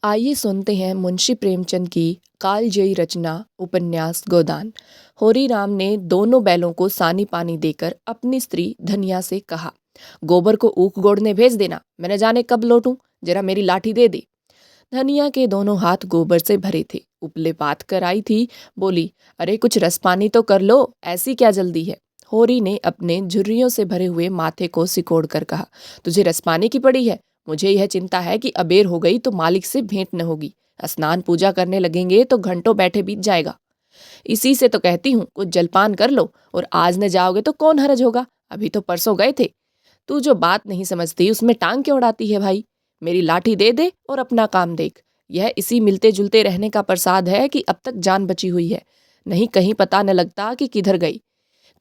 आइए सुनते हैं मुंशी प्रेमचंद की कालजयी रचना उपन्यास गोदान। होरी राम ने दोनों बैलों को सानी पानी देकर अपनी स्त्री धनिया से कहा, गोबर को ऊख गोड़ने भेज देना, मैं न जाने कब लौटूं, जरा मेरी लाठी दे दे। धनिया के दोनों हाथ गोबर से भरे थे, उपले पात कर आई थी। बोली, अरे कुछ रस पानी तो कर लो, ऐसी क्या जल्दी है। होरी ने अपने झुर्रियों से भरे हुए माथे को सिकोड़ कर कहा, तुझे रस पानी की पड़ी है। मुझे यह चिंता है कि अबेर हो गई तो मालिक से भेंट न होगी। स्नान पूजा करने लगेंगे तो घंटों बैठे बीत जाएगा। इसी से तो कहती हूँ कुछ जलपान कर लो, और आज न जाओगे तो कौन हरज होगा। अभी तो परसों गए थे। तू जो बात नहीं समझती उसमें टांग क्यों अड़ाती है भाई। मेरी लाठी दे दे और अपना काम देख। यह इसी मिलते जुलते रहने का प्रसाद है कि अब तक जान बची हुई है, नहीं कहीं पता न लगता कि किधर गई।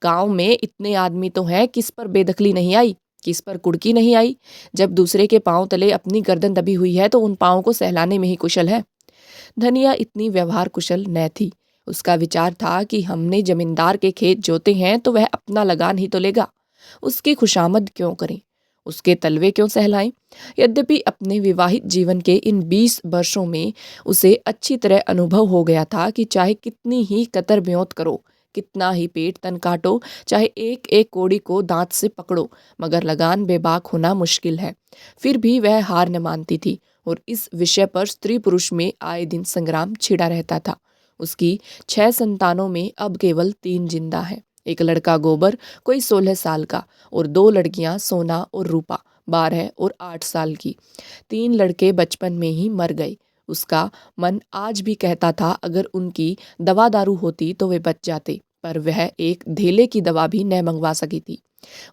गांव में इतने आदमी तो हैं, किस पर बेदखली नहीं आई, किस पर कुड़की नहीं आई। जब दूसरे के पांव तले अपनी गर्दन दबी हुई है तो उन पांवों को सहलाने में ही कुशल है। धनिया इतनी व्यवहार कुशल न थी। उसका विचार था कि हमने जमींदार के खेत जोते हैं तो वह अपना लगान ही तो लेगा, उसकी खुशामद क्यों करें, उसके तलवे क्यों सहलाएं। यद्यपि अपने विवाहित जीवन के इन 20 वर्षों में उसे अच्छी तरह अनुभव हो गया था कि चाहे कितनी ही कतर ब्योंत करो, कितना ही पेट तन काटो, चाहे एक एक कोड़ी को दांत से पकड़ो, मगर लगान बेबाक होना मुश्किल है। फिर भी वह हार न मानती थी, और इस विषय पर स्त्री पुरुष में आए दिन संग्राम छिड़ा रहता था। उसकी 6 संतानों में अब केवल 3 जिंदा हैं। एक लड़का गोबर, कोई 16 साल का, और 2 लड़कियां सोना और रूपा, 12 और 8 साल की। 3 लड़के बचपन में ही मर गए। उसका मन आज भी कहता था अगर उनकी दवा दारू होती तो वे बच जाते, पर वह एक धेले की दवा भी न मंगवा सकी थी।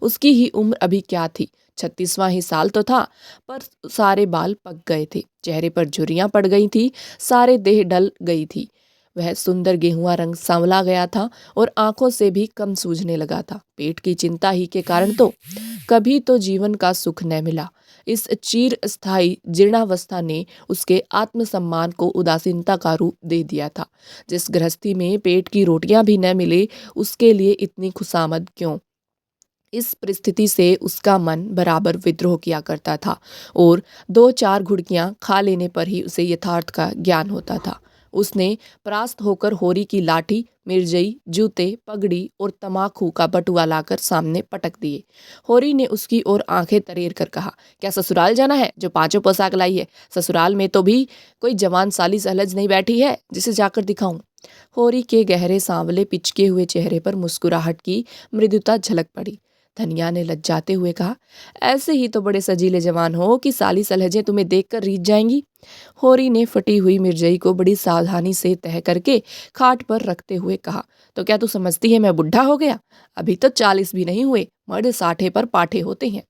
उसकी ही उम्र अभी क्या थी, 36वां ही साल तो था, पर सारे बाल पक गए थे, चेहरे पर झुर्रियां पड़ गई थी, सारे देह ढल गई थी। वह सुंदर गेहुआ रंग सांवला गया था और आंखों से भी कम सूझने लगा था। पेट की चिंता ही के कारण तो कभी तो जीवन का सुख न मिला। इस चीर स्थायी जीर्णावस्था ने उसके आत्मसम्मान को उदासीनता का रूप दे दिया था। जिस गृहस्थी में पेट की रोटियां भी न मिले, उसके लिए इतनी खुशामद क्यों। इस परिस्थिति से उसका मन बराबर विद्रोह किया करता था, और 2-4 घुड़कियां खा लेने पर ही उसे यथार्थ का ज्ञान होता था। उसने परास्त होकर होरी की लाठी, मिर्जई, जूते, पगड़ी और तमाकू का बटुआ लाकर सामने पटक दिए। होरी ने उसकी ओर आंखें तरेर कर कहा, क्या ससुराल जाना है जो 5 पोशाक लाई है। ससुराल में तो भी कोई जवान साली सहलज नहीं बैठी है जिसे जाकर दिखाऊं। होरी के गहरे सांवले पिचके हुए चेहरे पर मुस्कुराहट की मृदुता झलक पड़ी। धनिया ने लज्जाते हुए कहा, ऐसे ही तो बड़े सजीले जवान हो कि साली सलहजें तुम्हें देखकर रीझ जाएंगी। होरी ने फटी हुई मिर्जई को बड़ी सावधानी से तह करके खाट पर रखते हुए कहा, तो क्या तू समझती है मैं बुढ़ा हो गया। अभी तो 40 भी नहीं हुए, मर्द 60 पर पाठे होते हैं।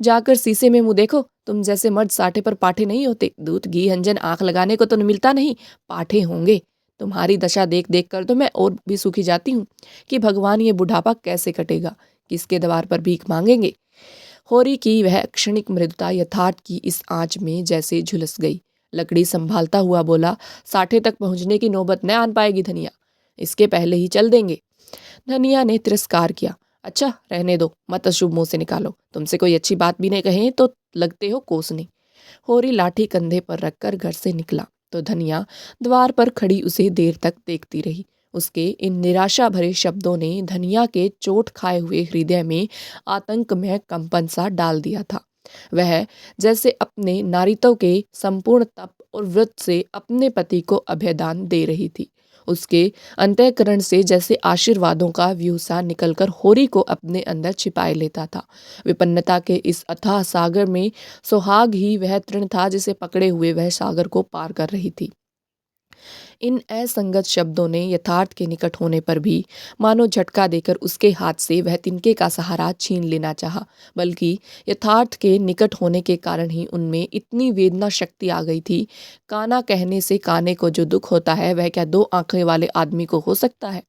जाकर शीशे में मुंह देखो, तुम जैसे मर्द 60 पर पाठे नहीं होते। दूध घी हंजन आंख लगाने को तो मिलता नहीं, पाठे होंगे। तुम्हारी दशा देख देख कर तो मैं और भी सूखी जाती हूँ कि भगवान ये बुढ़ापा कैसे कटेगा, किसके द्वार पर भीख मांगेंगे। होरी की वह क्षणिक मृदुता यथार्थ की इस आंच में जैसे झुलस गई। लकड़ी संभालता हुआ बोला, 60 तक पहुंचने की नौबत न आन पाएगी धनिया, इसके पहले ही चल देंगे। धनिया ने तिरस्कार किया, अच्छा रहने दो, मत अशुभ मुंह से निकालो, तुमसे कोई अच्छी बात भी नहीं कहे तो लगते हो कोसने। होरी लाठी कंधे पर रखकर घर से निकला तो धनिया द्वार पर खड़ी उसे देर तक देखती रही। उसके इन निराशा भरे शब्दों ने धनिया के चोट खाए हुए हृदय में आतंक में कंपन सा डाल दिया था। वह जैसे अपने नारित्व के संपूर्ण तप और व्रत से अपने पति को अभयदान दे रही थी। उसके अंतःकरण से जैसे आशीर्वादों का व्यूसा निकलकर होरी को अपने अंदर छिपाए लेता था। विपन्नता के इस अथाह सागर में सुहाग ही वह तृण था जिसे पकड़े हुए वह सागर को पार कर रही थी। इन असंगत शब्दों ने यथार्थ के निकट होने पर भी मानो झटका देकर उसके हाथ से वह तिनके का सहारा छीन लेना चाहा, बल्कि यथार्थ के निकट होने के कारण ही उनमें इतनी वेदना शक्ति आ गई थी। काना कहने से काने को जो दुख होता है वह क्या 2 आंखें वाले आदमी को हो सकता है।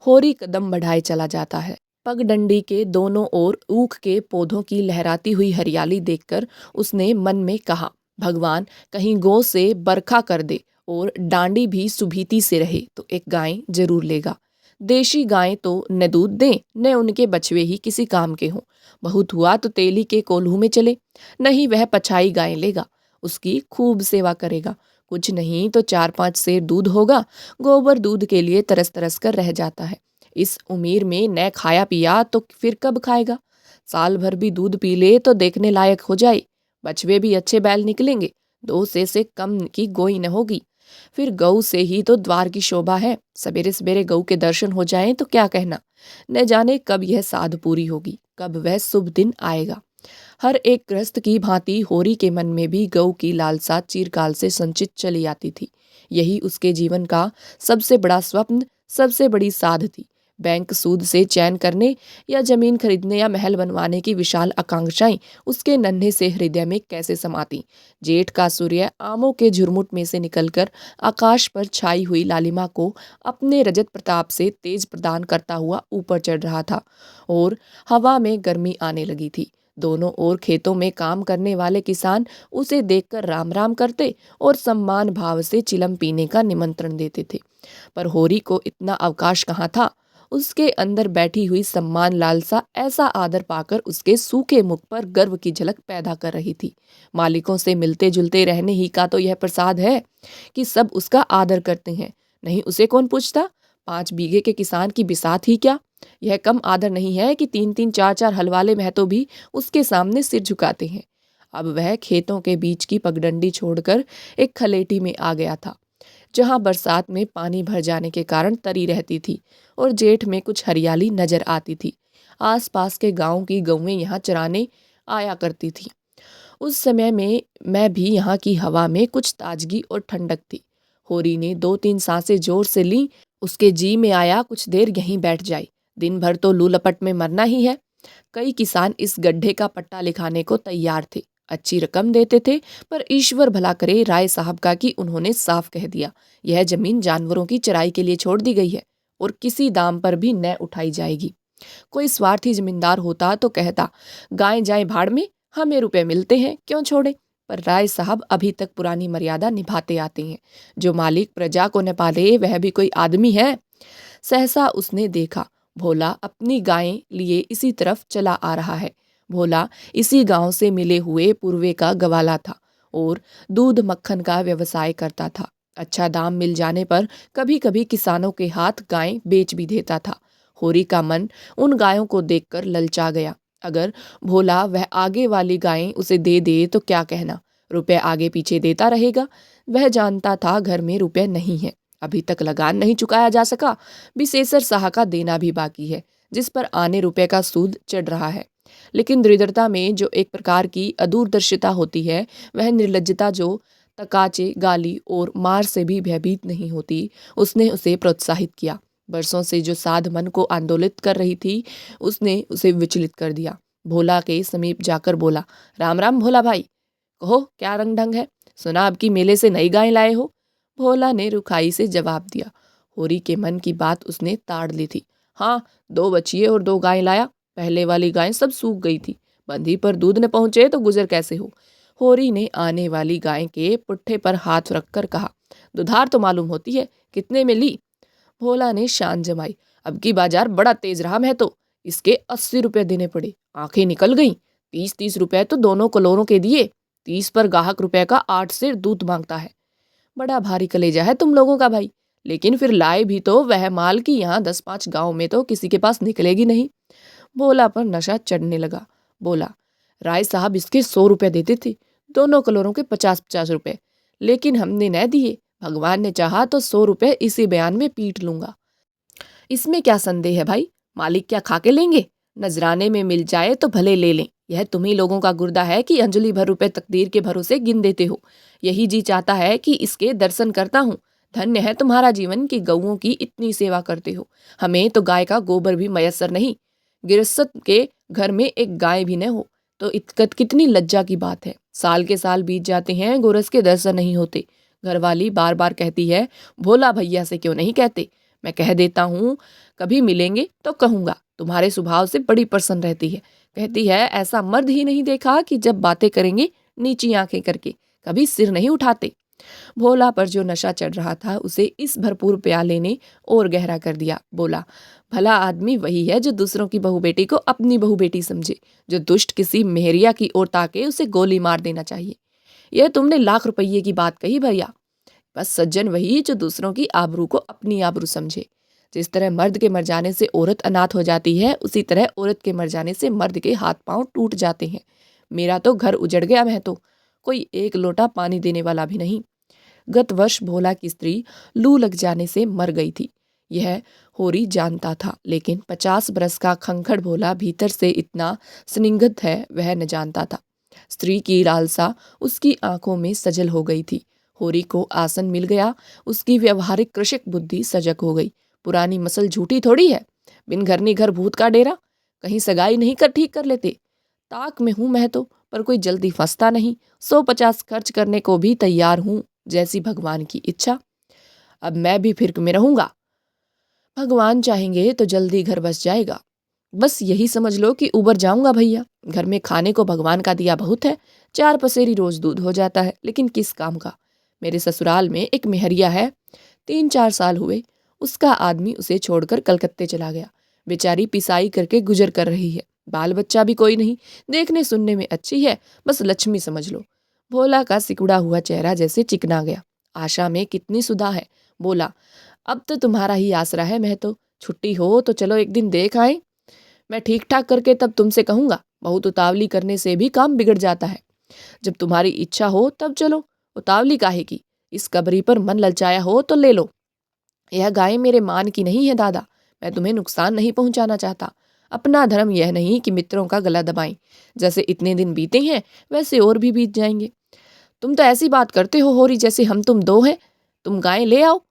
होरी कदम बढ़ाए चला जाता है। पगडंडी के दोनों ओर ऊख के पौधों की लहराती हुई हरियाली देखकर उसने मन में कहा, भगवान कहीं गौ से बरखा कर दे और डांडी भी सुभीती से रहे तो एक गाय जरूर लेगा। देशी गायें तो न दूध दें न उनके बछवे ही किसी काम के हों। बहुत हुआ तो तेली के कोल्हू में चले, नहीं वह पछाई गायें लेगा। उसकी खूब सेवा करेगा। कुछ नहीं तो 4-5 सेर दूध होगा। गोबर दूध के लिए तरस तरस कर रह जाता है। इस उम्र में न खाया पिया तो फिर कब खाएगा। साल भर भी दूध पी ले तो देखने लायक हो जाए। बछवे भी अच्छे बैल निकलेंगे। 2 से कम की गोई न होगी। फिर गऊ से ही तो द्वार की शोभा है। सवेरे सवेरे गऊ के दर्शन हो जाएं तो क्या कहना। न जाने कब यह साध पूरी होगी, कब वह शुभ दिन आएगा। हर एक गृहस्थ की भांति होरी के मन में भी गऊ की लालसा चिरकाल से संचित चली आती थी। यही उसके जीवन का सबसे बड़ा स्वप्न, सबसे बड़ी साध थी। बैंक सूद से चैन करने या जमीन खरीदने या महल बनवाने की विशाल आकांक्षाएं उसके नन्हे से हृदय में कैसे समाती। जेठ का सूर्य आमों के झुरमुट में से निकलकर आकाश पर छाई हुई लालिमा को अपने रजत प्रताप से तेज प्रदान करता हुआ ऊपर चढ़ रहा था और हवा में गर्मी आने लगी थी। दोनों ओर खेतों में काम करने वाले किसान उसे देखकर राम राम करते और सम्मान भाव से चिलम पीने का निमंत्रण देते थे। पर होरी को इतना अवकाश कहाँ था। उसके अंदर बैठी हुई सम्मान लालसा ऐसा आदर पाकर उसके सूखे मुख पर गर्व की झलक पैदा कर रही थी। मालिकों से मिलते जुलते रहने ही का तो यह प्रसाद है कि सब उसका आदर करते हैं। नहीं उसे कौन पूछता। 5 बीघे के किसान की बिसात ही क्या। यह कम आदर नहीं है कि 3-3 4-4 हलवाले महतो भी उसके सामने सिर झुकाते हैं। अब वह खेतों के बीच की पगडंडी छोड़कर एक खलेटी में आ गया था, जहां बरसात में पानी भर जाने के कारण तरी रहती थी और जेठ में कुछ हरियाली नजर आती थी। आसपास के गांव की गौएं यहाँ चराने आया करती थी। उस समय में मैं भी यहाँ की हवा में कुछ ताजगी और ठंडक थी। होरी ने 2-3 सांसें जोर से ली। उसके जी में आया कुछ देर यहीं बैठ जाए। दिन भर तो लू लपट में मरना ही है। कई किसान इस गड्ढे का पट्टा लिखाने को तैयार थे। अच्छी रकम देते थे, पर ईश्वर भला करे राय साहब का कि उन्होंने साफ कह दिया, यह जमीन जानवरों की चराई के लिए छोड़ दी गई है और किसी दाम पर भी न उठाई जाएगी। कोई स्वार्थी जमींदार होता तो कहता, गाय जाए भाड़ में, हमें रुपए मिलते हैं, क्यों छोड़े। पर राय साहब अभी तक पुरानी मर्यादा निभाते आते हैं। जो मालिक प्रजा को न पाले वह भी कोई आदमी है। सहसा उसने देखा, भोला अपनी गायें लिए इसी तरफ चला आ रहा है। भोला इसी गांव से मिले हुए पूर्वे का गवाला था और दूध मक्खन का व्यवसाय करता था। अच्छा दाम मिल जाने पर कभी कभी किसानों के हाथ गायें बेच भी देता था। होरी का मन उन गायों को देखकर ललचा गया। अगर भोला वह आगे वाली गायें उसे दे दे तो क्या कहना, रुपए आगे पीछे देता रहेगा। वह जानता था घर में रुपए नहीं है, अभी तक लगान नहीं चुकाया जा सका। विशेषर साह का देना भी बाकी है, जिस पर आने रुपए का सूद चढ़ रहा है। लेकिन दरिद्रता में जो एक प्रकार की अदूरदर्शिता होती है, वह निर्लज्जता जो तकाचे, गाली और मार से भी भयभीत नहीं होती, उसने उसे प्रोत्साहित किया। बरसों से जो साध मन को आंदोलित कर रही थी, उसने उसे विचलित कर दिया। भोला के समीप जाकर बोला, राम राम भोला भाई, कहो क्या रंग ढंग है। सुना अब की मेले से नई गाय लाए हो। भोला ने रुखाई से जवाब दिया। होरी के मन की बात उसने ताड़ ली थी। हाँ, 2 बछिए और 2 गाय लाया। पहले वाली गाय सब सूख गई थी, बंधी पर दूध न पहुंचे तो गुजर कैसे हो। होरी ने आने वाली गाय के पुट्ठे पर हाथ रखकर कहा, दुधार तो मालूम होती है, कितने में ली। भोला ने शान जमाई, अब की बाजार बड़ा तेज रहा है, तो इसके 80 रुपए देने पड़े। आंखें निकल गईं। 30-30 रुपए तो दोनों कलोरों के दिए। 30 पर गाहक रुपए का 8 सेर दूध मांगता है। बड़ा भारी कलेजा है तुम लोगों का भाई। लेकिन फिर लाए भी तो वह माल की यहाँ 10-5 गांव में तो किसी के पास निकलेगी नहीं। भोला पर नशा चढ़ने लगा। बोला, राय साहब इसके 100 रुपए देते थे, दोनों कलोरों के 50-50 रुपए, लेकिन हमने न दिए। भगवान ने चाहा तो 100 रुपए इसी बयान में पीट लूंगा। इसमें क्या संदेह है भाई, मालिक क्या खाके लेंगे। नजराने में मिल जाए तो भले ले लें। यह तुम्ही लोगों का गुर्दा है कि अंजलि भर रुपए तकदीर के भरोसे गिन देते हो। यही जी चाहता है कि इसके दर्शन करता हूँ। धन्य है तुम्हारा जीवन कि गऊओं की इतनी सेवा करते हो। हमें तो गाय का गोबर भी मयस्सर नहीं। गृहस्थ के घर में एक गाय भी न हो तो कितनी लज्जा की बात है। साल के साल बीत जाते हैं, गोरस के दर्शन नहीं होते। घरवाली बार बार कहती है, भोला भैया से क्यों नहीं कहते। मैं कह देता हूँ, कभी मिलेंगे तो कहूँगा। तुम्हारे स्वभाव से बड़ी प्रसन्न रहती है। कहती है, ऐसा मर्द ही नहीं देखा कि जब बातें करेंगे नीची आंखें करके, कभी सिर नहीं उठाते। भोला पर जो नशा चढ़ रहा था उसे इस भरपूर प्याले ने और गहरा कर दिया। बोला, भला आदमी वही है जो दूसरों की बहू बेटी को अपनी बहू बेटी समझे। जो दुष्ट किसी मेहरिया की ओर ताके उसे गोली मार देना चाहिए। यह तुमने लाख रुपये की बात कही भैया। बस सज्जन वही जो दूसरों की आबरू को अपनी आबरू समझे। जिस तरह मर्द के मर जाने से औरत अनाथ हो जाती है, उसी तरह औरत के मर जाने से मर्द के हाथ पांव टूट जाते हैं। मेरा तो घर उजड़ गया, मैं तो कोई एक लोटा पानी देने वाला भी नहीं। गत वर्ष भोला की स्त्री लू लग जाने से मर गई थी। यह होरी जानता था, लेकिन 50 बरस का खंखड़ भोला भीतर से इतना स्निग्ध है वह न जानता था। स्त्री की लालसा उसकी आंखों में सजल हो गई थी। होरी को आसन मिल गया, उसकी व्यवहारिक कृषक बुद्धि सजग हो गई। पुरानी मसल झूठी थोड़ी है। बिन घरनी घर भूत का डेरा, कहीं सगाई नहीं कर ठीक कर लेते। ताक में हूं मैं तो, पर कोई जल्दी फंसता नहीं। 150 खर्च करने को भी तैयार हूं, जैसी भगवान की इच्छा। अब मैं भी फिर में रहूंगा। भगवान चाहेंगे तो जल्दी घर बस जाएगा। बस यही समझ लो कि उबर जाऊंगा भैया। घर में खाने को भगवान का दिया बहुत है। 4 पसेरी रोज दूध हो जाता है, लेकिन किस काम का। मेरे ससुराल में एक मेहरिया है, 3-4 साल हुए उसका आदमी उसे छोड़कर कलकत्ते चला गया। बेचारी पिसाई करके गुजर कर रही है। बाल बच्चा भी कोई नहीं, देखने सुनने में अच्छी है, बस लक्ष्मी समझ लो। भोला का सिकुड़ा हुआ चेहरा जैसे चिकना गया। आशा में कितनी सुधा है। बोला, अब तो तुम्हारा ही आसरा है। मैं तो छुट्टी हो तो चलो एक दिन देख आए। मैं ठीक ठाक करके तब तुमसे कहूंगा। बहुत उतावली करने से भी काम बिगड़ जाता है। जब तुम्हारी इच्छा हो तब चलो, उतावली काहे की। इस कबरी पर मन ललचाया हो तो ले लो। यह गाय मेरे मान की नहीं है दादा। मैं तुम्हें नुकसान नहीं पहुंचाना चाहता। अपना धर्म यह नहीं कि मित्रों का गला दबाएं। जैसे इतने दिन बीते हैं वैसे और भी बीत जाएंगे। तुम तो ऐसी बात करते हो होरी, जैसे हम तुम दो हैं। तुम गाय ले आओ,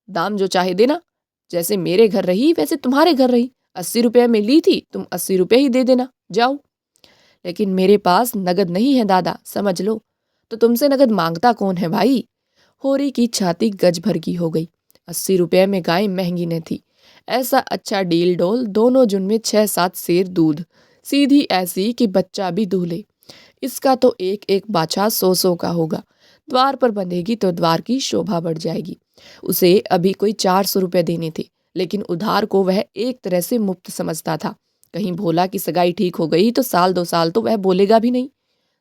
दाम जो चाहे देना। जैसे मेरे घर रही वैसे तुम्हारे घर रही। 80 रुपये में ली थी, तुम 80 रुपये ही दे देना, जाओ। लेकिन मेरे पास नगद नहीं है दादा, समझ लो। तो तुमसे नगद मांगता कौन है भाई। होरी की छाती गज भर की हो गई। 80 रुपये में गाय महंगी न थी। ऐसा अच्छा डील डोल, दोनों जुन में 6-7 सेर दूध, सीधी ऐसी कि बच्चा भी दूल्हे। इसका तो एक एक बाछा 100-100 का होगा। द्वार पर बंधेगी तो द्वार की शोभा बढ़ जाएगी। उसे अभी कोई 400 रुपये देने थे, लेकिन उधार को वह एक तरह से मुफ्त समझता था। कहीं भोला की सगाई ठीक हो गई तो 1-2 साल तो वह बोलेगा भी नहीं।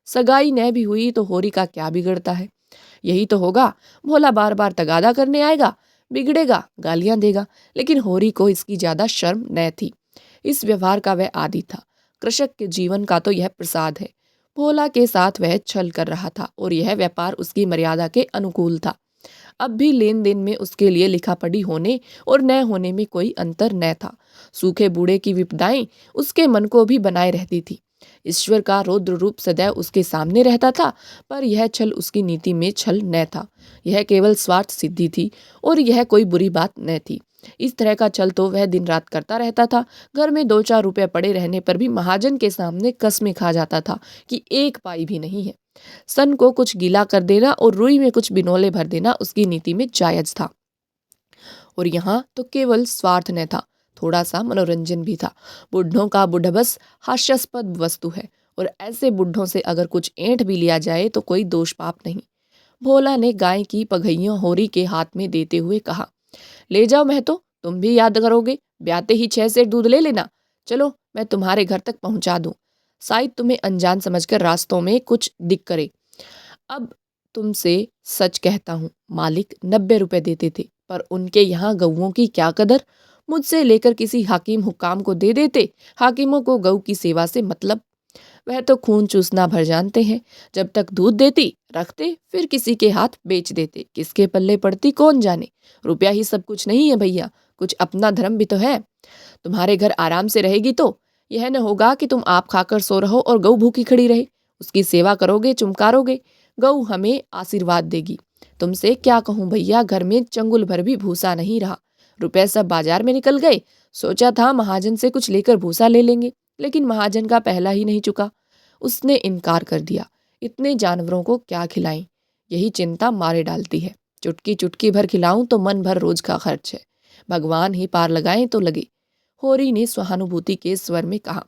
सगाई न भी हुई तो होरी का क्या बिगड़ता है। यही तो होगा, भोला बार बार तगादा करने आएगा, बिगड़ेगा, गालियां देगा। लेकिन होरी को इसकी ज्यादा शर्म न थी। इस व्यवहार का वह आदी था। कृषक के जीवन का तो यह प्रसाद है। भोला के साथ वह छल कर रहा था और यह व्यापार उसकी मर्यादा के अनुकूल था। अब भी लेन देन में उसके लिए लिखा पढ़ी होने और न होने में कोई अंतर न था। सूखे बूढ़े की विपदाएं उसके मन को भी बनाए रहती थी। ईश्वर का रौद्र रूप सदैव उसके सामने रहता था, पर यह छल उसकी नीति में छल न था। यह केवल स्वार्थ सिद्धि थी और यह कोई बुरी बात न थी। इस तरह का छल तो वह दिन रात करता रहता था। घर में 2-4 रुपए पड़े रहने पर भी महाजन के सामने कसमें खा जाता था कि 1 पाई भी नहीं है। सन को कुछ गीला कर देना और रुई में कुछ बिनौले भर देना उसकी नीति में जायज था। और यहाँ तो केवल स्वार्थ न था, थोड़ा सा मनोरंजन भी था। बुढ़ों का बुढ़बस हास्यास्पद वस्तु है, और ऐसे बुढ़ों से अगर कुछ ऐंठ भी लिया जाए तो कोई दोष पाप नहीं। भोला ने गाय की पगहियों होरी के हाथ में देते हुए कहा, ले जाओ महतो, तुम भी याद करोगे। ब्याते ही 6 सेर दूध ले लेना। चलो मैं तुम्हारे घर तक पहुंचा दूं। शायद तुम्हें अनजान समझकर रास्तों में कुछ दिक करे। अब तुमसे सच कहता हूँ, मालिक 90 रुपए देते थे, पर उनके यहाँ गऊओं की क्या कदर। मुझसे लेकर किसी हाकिम हुक्काम को दे देते। हाकिमों को गऊ की सेवा से मतलब। वह तो खून चूसना भर जानते हैं। जब तक दूध देती रखते, फिर किसी के हाथ बेच देते। किसके पल्ले पड़ती कौन जाने। रुपया ही सब कुछ नहीं है भैया, कुछ अपना धर्म भी तो है। तुम्हारे घर आराम से रहेगी तो यह न होगा कि तुम आप खाकर सो रहो और गऊ भूखी खड़ी रहे। उसकी सेवा करोगे, चुमकारोगे, गऊ हमें आशीर्वाद देगी। तुमसे क्या कहूँ भैया, घर में चंगुल भर भी भूसा नहीं रहा। रुपए सब बाजार में निकल गए। सोचा था महाजन से कुछ लेकर भूसा ले लेंगे, लेकिन महाजन का पहला ही नहीं चुका। उसने इनकार कर दिया। इतने जानवरों को क्या खिलाएं, यही चिंता मारे डालती है। चुटकी चुटकी भर खिलाऊं तो मन भर रोज का खर्च है। भगवान ही पार लगाएं तो लगे। होरी ने सहानुभूति के स्वर में कहा,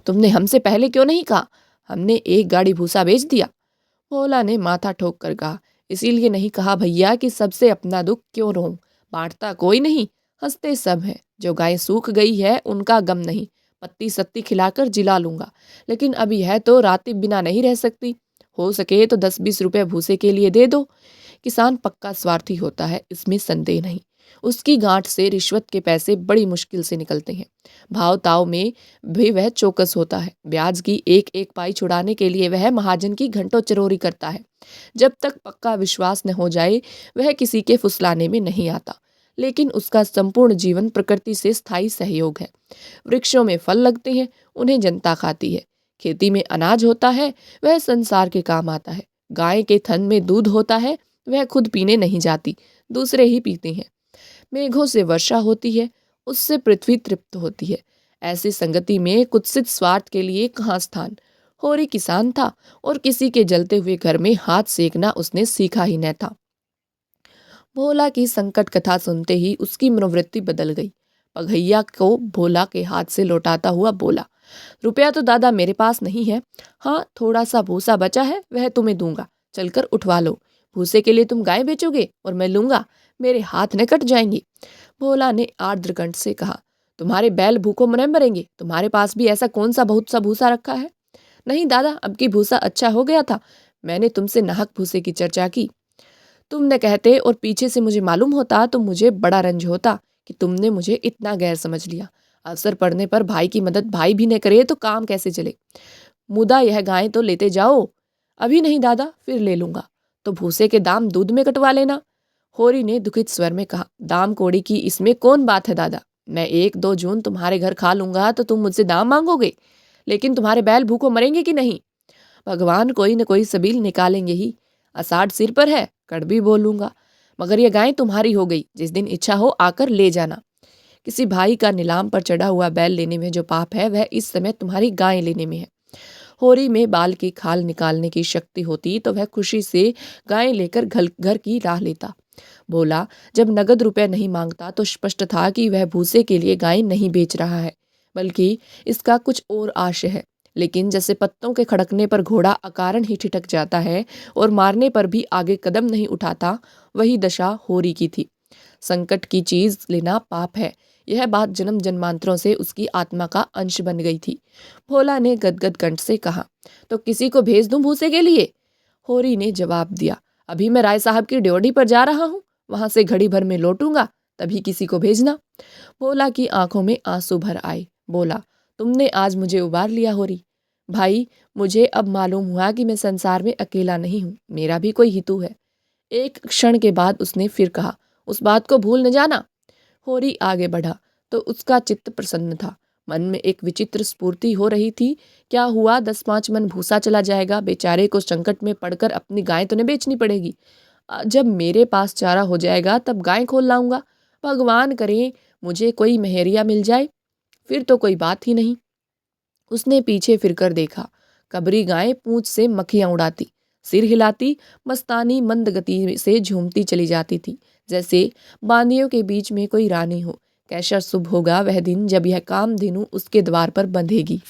तुमने हमसे पहले क्यों नहीं कहा। हमने एक गाड़ी भूसा बेच दिया। भोला ने माथा ठोक कर कहा, इसीलिए नहीं कहा भैया कि सबसे अपना दुख क्यों रहूं। बांटता कोई नहीं, हंसते सब हैं। जो गाय सूख गई है उनका गम नहीं। पत्ती सत्ती खिलाकर जिला लूंगा, लेकिन अब यह तो राती बिना नहीं रह सकती। हो सके तो 10-20 रुपए भूसे के लिए दे दो। किसान पक्का स्वार्थी होता है, इसमें संदेह नहीं। उसकी गांठ से रिश्वत के पैसे बड़ी मुश्किल से निकलते हैं। भाव ताव में भी वह चौकस होता है। ब्याज की एक एक पाई छुड़ाने के लिए वह महाजन की घंटों चरोरी करता है। जब तक पक्का विश्वास न हो जाए वह किसी के फुसलाने में नहीं आता। लेकिन उसका संपूर्ण जीवन प्रकृति से स्थायी सहयोग है। वृक्षों में फल लगते हैं, उन्हें जनता खाती है। खेती में अनाज होता है, वह संसार के काम आता है। गाय के थन में दूध होता है, वह खुद पीने नहीं जाती, दूसरे ही पीते हैं। मेघों से वर्षा होती है, उससे पृथ्वी तृप्त होती है। ऐसी संगति में कुत्सित स्वार्थ के लिए कहाँ स्थान। होरी किसान था और किसी के जलते हुए घर में हाथ सेकना उसने सीखा ही न था। भोला की संकट कथा सुनते ही उसकी मनोवृत्ति बदल गई। पघैया को भोला के हाथ से लौटाता हुआ बोला, रुपया तो दादा मेरे पास नहीं है। हाँ, थोड़ा सा भूसा बचा है, वह तुम्हें दूंगा, चलकर उठवा लो। भूसे के लिए तुम गाय बेचोगे और मैं लूंगा, मेरे हाथ न कट जाएंगी। भोला ने आर्द्र कंठ से कहा, तुम्हारे बैल भूखों न मरेंगे। तुम्हारे पास भी ऐसा कौन सा बहुत सा भूसा रखा है? नहीं दादा, अब की भूसा अच्छा हो गया था। मैंने तुमसे नाहक भूसे की चर्चा की। तुम न कहते और पीछे से मुझे मालूम होता तो मुझे बड़ा रंज होता कि तुमने मुझे इतना गैर समझ लिया। अवसर पड़ने पर भाई की मदद भाई भी न करे तो काम कैसे चले। मुदा यह गाय तो लेते जाओ। अभी नहीं दादा, फिर ले लूंगा। तो भूसे के दाम दूध में कटवा लेना। होरी ने दुखित स्वर में कहा, दाम कोड़ी की इसमें कौन बात है दादा। मैं 1-2 जून तुम्हारे घर खा लूंगा तो तुम मुझसे दाम मांगोगे। लेकिन तुम्हारे बैल भूखों मरेंगे कि नहीं? भगवान कोई न कोई सबील निकालेंगे ही। आषाढ़ सिर पर है, कड़वी बोलूंगा। मगर यह गाय तुम्हारी हो गई, जिस दिन इच्छा हो आकर ले जाना। किसी भाई का नीलाम पर चढ़ा हुआ बैल लेने में जो पाप है, वह इस समय तुम्हारी गाय लेने में है। होरी में बाल की खाल निकालने की शक्ति होती तो वह खुशी से गाय लेकर घर की राह लेता। बोला, जब नगद रुपए नहीं मांगता तो स्पष्ट था कि वह भूसे के लिए गाय नहीं बेच रहा है, बल्कि इसका कुछ और आशय है। लेकिन जैसे पत्तों के खड़कने पर घोड़ा अकारण ही ठिठक जाता है और मारने पर भी आगे कदम नहीं उठाता, वही दशा होरी की थी। संकट की चीज लेना पाप है, यह बात जन्म जन्मांतरों से उसकी आत्मा का अंश बन गई थी। भोला ने गदगद कंठ से कहा, तो किसी को भेज दूं भूसे के लिए? होरी ने जवाब दिया, अभी मैं राय साहब की ड्योढ़ी पर जा रहा हूँ, वहां से घड़ी भर में लौटूंगा, तभी किसी को भेजना। भोला की आंखों में आंसू भर आए। बोला, तुमने आज मुझे उबार लिया होरी। भाई, मुझे अब मालूम हुआ कि मैं संसार में अकेला नहीं हूँ, मेरा भी कोई हितू है। एक क्षण के बाद उसने फिर कहा, उस बात को भूल न जाना। होरी आगे बढ़ा तो उसका चित्त प्रसन्न था। मन में एक विचित्र स्फूर्ति हो रही थी। क्या हुआ, 10-5 मन भूसा चला जाएगा, बेचारे को संकट में पड़कर अपनी गाय तो न बेचनी पड़ेगी। जब मेरे पास चारा हो जाएगा तब गाय खोल लाऊंगा। भगवान करे मुझे कोई मेहरिया मिल जाए, फिर तो कोई बात ही नहीं। उसने पीछे फिरकर देखा। कबरी गाय पूंछ से मक्खियां उड़ाती, सिर हिलाती, मस्तानी मंद गति से झूमती चली जाती थी, जैसे बानियों के बीच में कोई रानी हो। कैसा शुभ होगा वह दिन जब यह कामधेनु उसके द्वार पर बंधेगी।